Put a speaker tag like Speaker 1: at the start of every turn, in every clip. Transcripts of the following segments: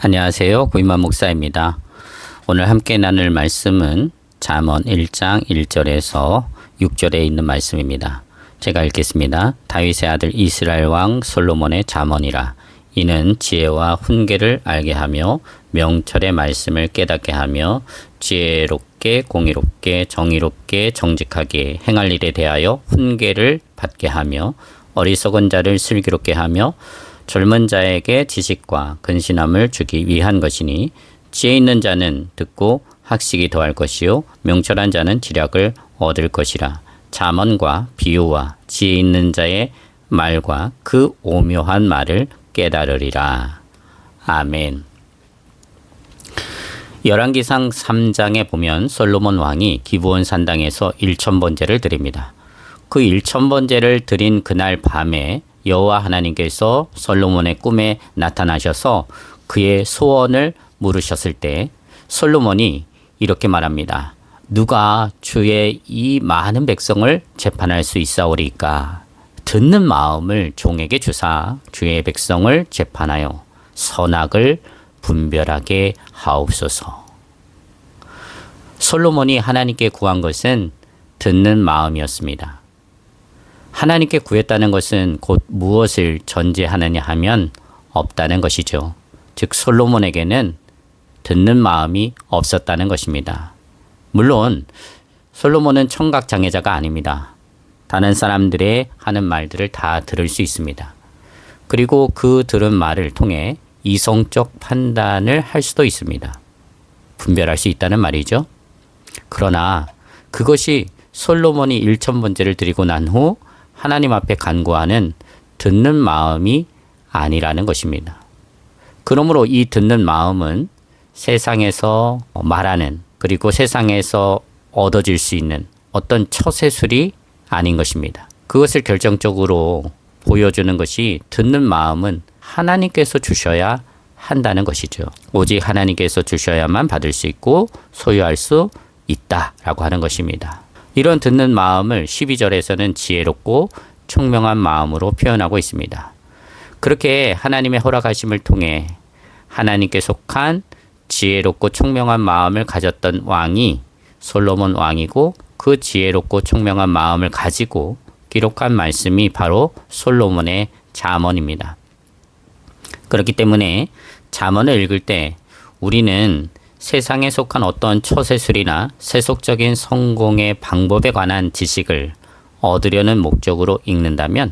Speaker 1: 안녕하세요. 구인만 목사입니다. 오늘 함께 나눌 말씀은 잠언 1장 1절에서 6절에 있는 말씀입니다. 제가 읽겠습니다. 다윗의 아들 이스라엘 왕 솔로몬의 잠언이라. 이는 지혜와 훈계를 알게 하며 명철의 말씀을 깨닫게 하며 지혜롭게 공의롭게 정의롭게 정직하게 행할 일에 대하여 훈계를 받게 하며 어리석은 자를 슬기롭게 하며 젊은 자에게 지식과 근신함을 주기 위한 것이니 지혜 있는 자는 듣고 학식이 더할 것이요 명철한 자는 지략을 얻을 것이라. 잠언과 비유와 지혜 있는 자의 말과 그 오묘한 말을 깨달으리라. 아멘. 열왕기상 3장에 보면 솔로몬 왕이 기브온 산당에서 1000번제를 드립니다. 그 1000번제를 드린 그날 밤에 여호와 하나님께서 솔로몬의 꿈에 나타나셔서 그의 소원을 물으셨을 때 솔로몬이 이렇게 말합니다. 누가 주의 이 많은 백성을 재판할 수 있사오리까? 듣는 마음을 종에게 주사 주의 백성을 재판하여 선악을 분별하게 하옵소서. 솔로몬이 하나님께 구한 것은 듣는 마음이었습니다. 하나님께 구했다는 것은 곧 무엇을 전제하느냐 하면 없다는 것이죠. 즉 솔로몬에게는 듣는 마음이 없었다는 것입니다. 물론 솔로몬은 청각장애자가 아닙니다. 다른 사람들의 하는 말들을 다 들을 수 있습니다. 그리고 그 들은 말을 통해 이성적 판단을 할 수도 있습니다. 분별할 수 있다는 말이죠. 그러나 그것이 솔로몬이 1000번제를 드리고 난 후 하나님 앞에 간구하는 듣는 마음이 아니라는 것입니다. 그러므로 이 듣는 마음은 세상에서 말하는 그리고 세상에서 얻어질 수 있는 어떤 처세술이 아닌 것입니다. 그것을 결정적으로 보여주는 것이 듣는 마음은 하나님께서 주셔야 한다는 것이죠. 오직 하나님께서 주셔야만 받을 수 있고 소유할 수 있다라고 하는 것입니다. 이런 듣는 마음을 12절에서는 지혜롭고 총명한 마음으로 표현하고 있습니다. 그렇게 하나님의 허락하심을 통해 하나님께 속한 지혜롭고 총명한 마음을 가졌던 왕이 솔로몬 왕이고 그 지혜롭고 총명한 마음을 가지고 기록한 말씀이 바로 솔로몬의 잠언입니다. 그렇기 때문에 잠언을 읽을 때 우리는 세상에 속한 어떤 처세술이나 세속적인 성공의 방법에 관한 지식을 얻으려는 목적으로 읽는다면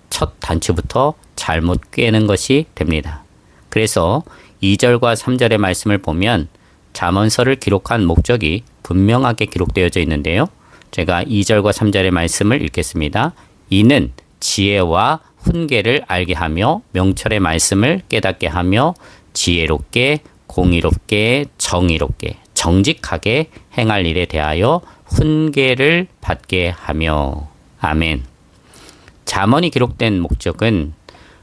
Speaker 1: 첫 단추부터 잘못 꿰는 것이 됩니다. 그래서 2절과 3절의 말씀을 보면 잠언서를 기록한 목적이 분명하게 기록되어져 있는데요. 제가 2절과 3절의 말씀을 읽겠습니다. 이는 지혜와 훈계를 알게 하며 명철의 말씀을 깨닫게 하며 지혜롭게 공의롭게 정의롭게 정직하게 행할 일에 대하여 훈계를 받게 하며. 아멘. 잠언이 기록된 목적은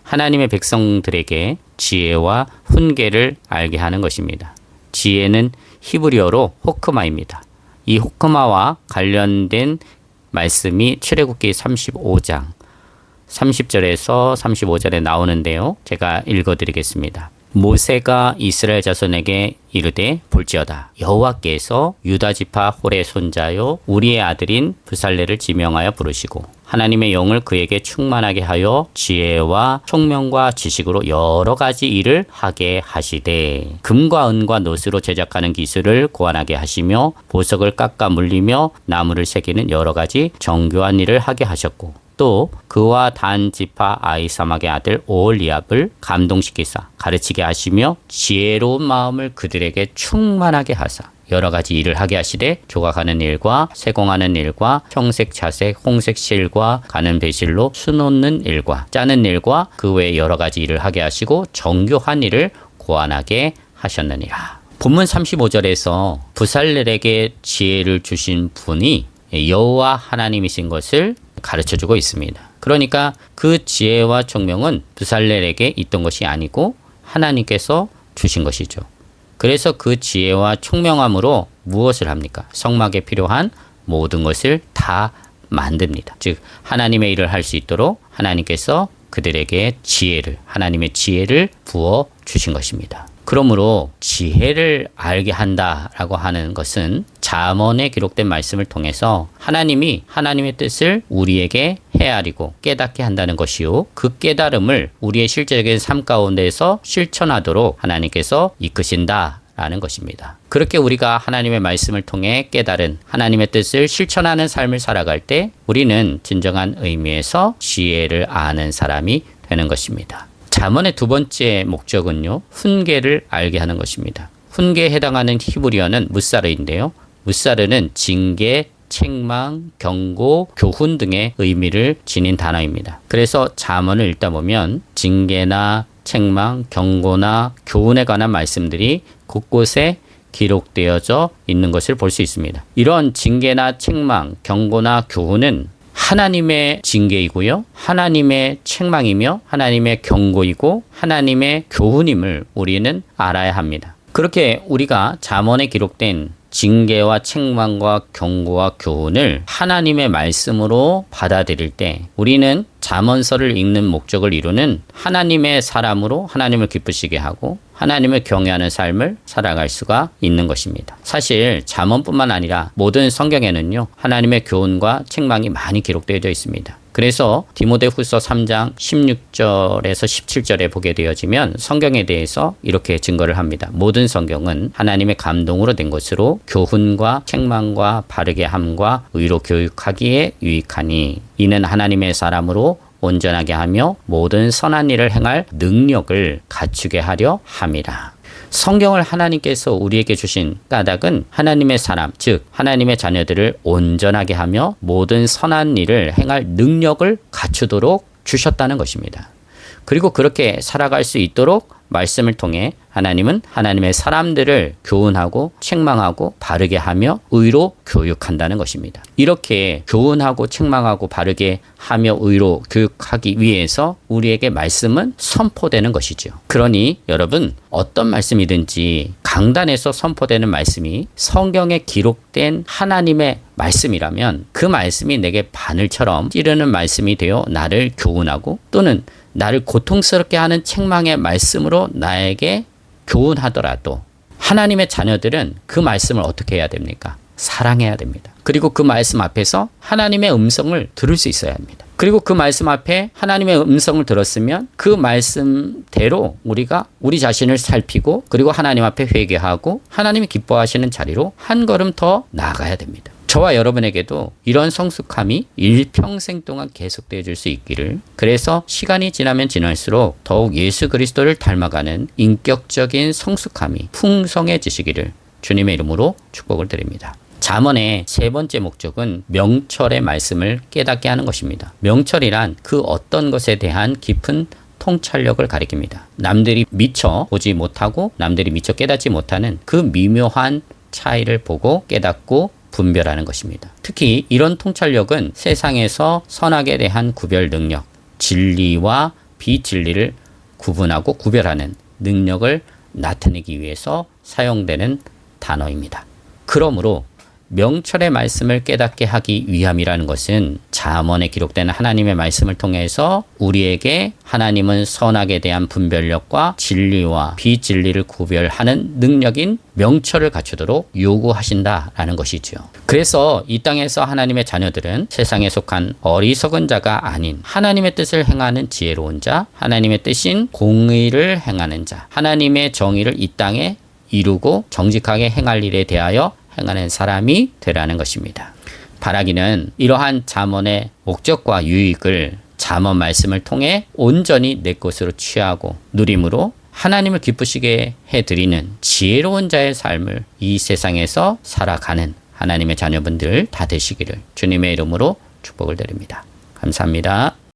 Speaker 1: 하나님의 백성들에게 지혜와 훈계를 알게 하는 것입니다. 지혜는 히브리어로 호크마입니다. 이 호크마와 관련된 말씀이 출애굽기 35장 30절에서 35절에 나오는데요. 제가 읽어드리겠습니다. 모세가 이스라엘 자손에게 이르되 볼지어다 여호와께서 유다 지파 홀의 손자요 우리의 아들인 브살레를 지명하여 부르시고 하나님의 영을 그에게 충만하게 하여 지혜와 총명과 지식으로 여러 가지 일을 하게 하시되 금과 은과 노스로 제작하는 기술을 고안하게 하시며 보석을 깎아 물리며 나무를 새기는 여러 가지 정교한 일을 하게 하셨고 또 그와 단 지파 아히사막의 아들 오홀리압을 감동시키사 가르치게 하시며 지혜로운 마음을 그들에게 충만하게 하사 여러 가지 일을 하게 하시되 조각하는 일과 세공하는 일과 형색 자색 홍색 실과 가는 배실로 수놓는 일과 짜는 일과 그 외 여러 가지 일을 하게 하시고 정교한 일을 고안하게 하셨느니라. 본문 35절에서 브살렐에게 지혜를 주신 분이 여호와 하나님이신 것을 가르쳐주고 있습니다. 그러니까 그 지혜와 총명은 브살렐에게 있던 것이 아니고 하나님께서 주신 것이죠. 그래서 그 지혜와 총명함으로 무엇을 합니까? 성막에 필요한 모든 것을 다 만듭니다. 즉 하나님의 일을 할 수 있도록 하나님께서 그들에게 지혜를, 하나님의 지혜를 부어 주신 것입니다. 그러므로 지혜를 알게 한다라고 하는 것은 잠언에 기록된 말씀을 통해서 하나님이 하나님의 뜻을 우리에게 헤아리고 깨닫게 한다는 것이요. 그 깨달음을 우리의 실제적인 삶 가운데에서 실천하도록 하나님께서 이끄신다. 라는 것입니다. 그렇게 우리가 하나님의 말씀을 통해 깨달은 하나님의 뜻을 실천하는 삶을 살아갈 때 우리는 진정한 의미에서 지혜를 아는 사람이 되는 것입니다. 잠언의 두 번째 목적은요, 훈계를 알게 하는 것입니다. 훈계에 해당하는 히브리어는 무사르인데요. 무사르는 징계, 책망, 경고, 교훈 등의 의미를 지닌 단어입니다. 그래서 잠언을 읽다 보면 징계나 책망, 경고나 교훈에 관한 말씀들이 곳곳에 기록되어져 있는 것을 볼 수 있습니다. 이런 징계나 책망, 경고나 교훈은 하나님의 징계이고요, 하나님의 책망이며 하나님의 경고이고 하나님의 교훈임을 우리는 알아야 합니다. 그렇게 우리가 잠언에 기록된 징계와 책망과 경고와 교훈을 하나님의 말씀으로 받아들일 때 우리는 잠언서를 읽는 목적을 이루는 하나님의 사람으로 하나님을 기쁘시게 하고 하나님을 경외하는 삶을 살아갈 수가 있는 것입니다. 사실 잠언뿐만 아니라 모든 성경에는요, 하나님의 교훈과 책망이 많이 기록되어 있습니다. 그래서 디모데후서 3장 16절에서 17절에 보게 되어지면 성경에 대해서 이렇게 증거를 합니다. 모든 성경은 하나님의 감동으로 된 것으로 교훈과 책망과 바르게 함과 의로 교육하기에 유익하니 이는 하나님의 사람으로 온전하게 하며 모든 선한 일을 행할 능력을 갖추게 하려 함이라. 성경을 하나님께서 우리에게 주신 까닭은 하나님의 사람, 즉 하나님의 자녀들을 온전하게 하며 모든 선한 일을 행할 능력을 갖추도록 주셨다는 것입니다. 그리고 그렇게 살아갈 수 있도록 말씀을 통해 하나님은 하나님의 사람들을 교훈하고 책망하고 바르게 하며 의로 교육한다는 것입니다. 이렇게 교훈하고 책망하고 바르게 하며 의로 교육하기 위해서 우리에게 말씀은 선포되는 것이죠. 그러니 여러분, 어떤 말씀이든지 강단에서 선포되는 말씀이 성경에 기록된 하나님의 말씀이라면 그 말씀이 내게 바늘처럼 찌르는 말씀이 되어 나를 교훈하고 또는 나를 고통스럽게 하는 책망의 말씀으로 나에게 교훈하더라도 하나님의 자녀들은 그 말씀을 어떻게 해야 됩니까? 사랑해야 됩니다. 그리고 그 말씀 앞에서 하나님의 음성을 들을 수 있어야 합니다. 그리고 그 말씀 앞에 하나님의 음성을 들었으면 그 말씀대로 우리가 우리 자신을 살피고 그리고 하나님 앞에 회개하고 하나님이 기뻐하시는 자리로 한 걸음 더 나아가야 됩니다. 저와 여러분에게도 이런 성숙함이 일평생 동안 계속되어 줄 수 있기를, 그래서 시간이 지나면 지날수록 더욱 예수 그리스도를 닮아가는 인격적인 성숙함이 풍성해지시기를 주님의 이름으로 축복을 드립니다. 잠언의 세 번째 목적은 명철의 말씀을 깨닫게 하는 것입니다. 명철이란 그 어떤 것에 대한 깊은 통찰력을 가리킵니다. 남들이 미처 보지 못하고 남들이 미처 깨닫지 못하는 그 미묘한 차이를 보고 깨닫고 분별하는 것입니다. 특히 이런 통찰력은 세상에서 선악에 대한 구별 능력, 진리와 비진리를 구분하고 구별하는 능력을 나타내기 위해서 사용되는 단어입니다. 그러므로 명철의 말씀을 깨닫게 하기 위함이라는 것은 잠언에 기록된 하나님의 말씀을 통해서 우리에게 하나님은 선악에 대한 분별력과 진리와 비진리를 구별하는 능력인 명철을 갖추도록 요구하신다라는 것이죠. 그래서 이 땅에서 하나님의 자녀들은 세상에 속한 어리석은 자가 아닌 하나님의 뜻을 행하는 지혜로운 자, 하나님의 뜻인 공의를 행하는 자, 하나님의 정의를 이 땅에 이루고 정직하게 행할 일에 대하여 행하는 사람이 되라는 것입니다. 바라기는 이러한 잠언의 목적과 유익을 잠언 말씀을 통해 온전히 내 것으로 취하고 누림으로 하나님을 기쁘시게 해드리는 지혜로운 자의 삶을 이 세상에서 살아가는 하나님의 자녀분들 다 되시기를 주님의 이름으로 축복을 드립니다. 감사합니다.